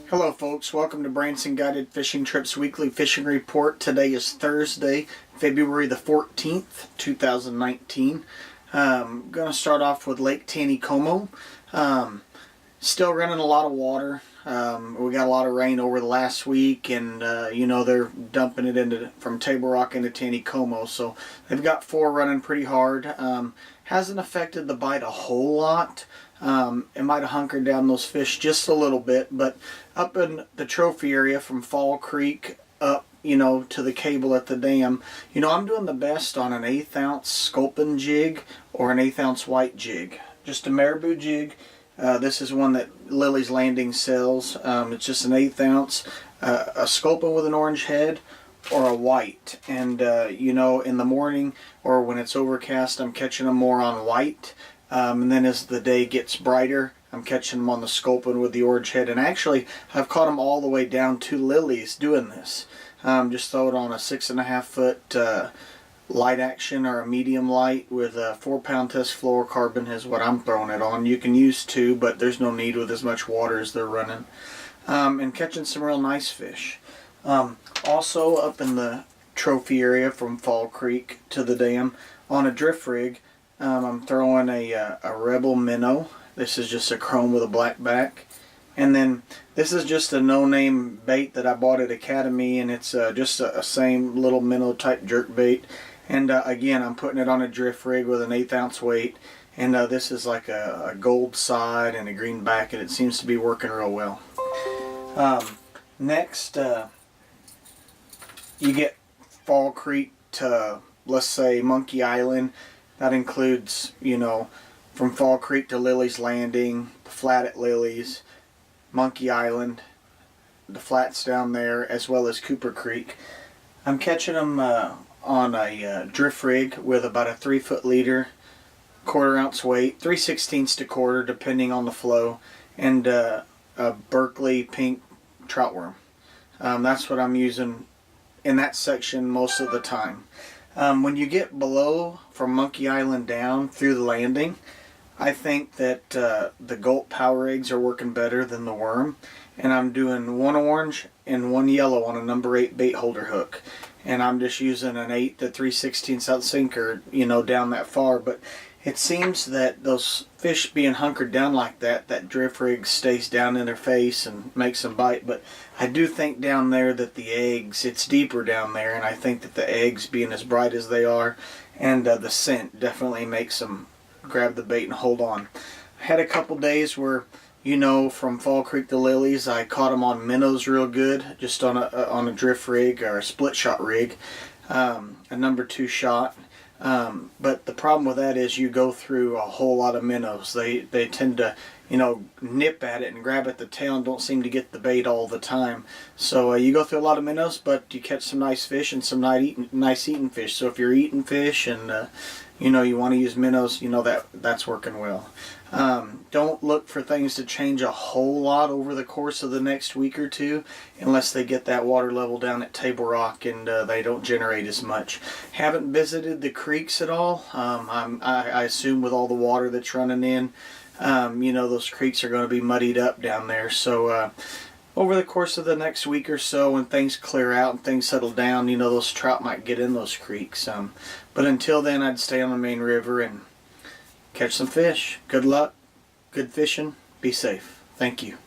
Hello folks, welcome to Branson Guided Fishing Trips Weekly Fishing Report. Today is Thursday, February the 14th, 2019. I'm going to start off with Lake Taneycomo. Still running a lot of water. We got a lot of rain over the last week, and they're dumping it from Table Rock into Taneycomo, so they've got 4 running pretty hard. Hasn't affected the bite a whole lot. It might have hunkered down those fish just a little bit, but up in the trophy area from Fall Creek up, to the cable at the dam, I'm doing the best on an 1/8 ounce sculpin jig or an 1/8 ounce white jig. Just a marabou jig. This is one that Lily's Landing sells. It's just an 1/8 ounce, a sculpin with an orange head or a white. And, in the morning or when it's overcast, I'm catching them more on white. And then as the day gets brighter, I'm catching them on the sculpin with the orange head. And actually, I've caught them all the way down to Lily's doing this. Just throw it on a 6.5 foot light action or a medium light with a 4-pound test fluorocarbon is what I'm throwing it on. You can use 2, but there's no need with as much water as they're running. And catching some real nice fish. Also up in the trophy area from Fall Creek to the dam on a drift rig, I'm throwing a Rebel minnow. This is just a chrome with a black back. And then this is just a no-name bait that I bought at Academy, and it's just a same little minnow type jerk bait. And again, I'm putting it on a drift rig with an 1/8 ounce weight. And this is like a gold side and a green back, and it seems to be working real well. Next, you get Fall Creek to, let's say, Monkey Island. That includes, from Fall Creek to Lily's Landing, the flat at Lily's, Monkey Island, the flats down there, as well as Cooper Creek. I'm catching them on a drift rig with about a 3-foot leader, 1/4 ounce weight, 3/16 to 1/4 depending on the flow, and a Berkeley pink trout worm. That's what I'm using in that section most of the time. When you get below from Monkey Island down through the landing, I think that the Gulp power eggs are working better than the worm, and I'm doing 1 orange and 1 yellow on a number 8 bait holder hook, and I'm just using an 8 to 3/16 ounce sinker, down that far. But it seems that those fish being hunkered down like that drift rig stays down in their face and makes them bite. But I do think down there that the eggs, it's deeper down there, and I think that the eggs being as bright as they are and the scent definitely makes them grab the bait and hold on. I had a couple days where, from Fall Creek to Lily's, I caught them on minnows real good, just on a drift rig or a split shot rig, a number 2 shot. But the problem with that is you go through a whole lot of minnows. They tend to, nip at it and grab at the tail and don't seem to get the bait all the time. So you go through a lot of minnows, but you catch some nice fish and some nice eating fish. So if you're eating fish and you want to use minnows, that's working well. Don't look for things to change a whole lot over the course of the next week or 2 unless they get that water level down at Table Rock and they don't generate as much. Haven't visited the creeks at all. I assume with all the water that's running in, those creeks are going to be muddied up down there. So over the course of the next week or so, when things clear out and things settle down, those trout might get in those creeks. But until then, I'd stay on the main river and catch some fish. Good luck, good fishing, be safe. Thank you.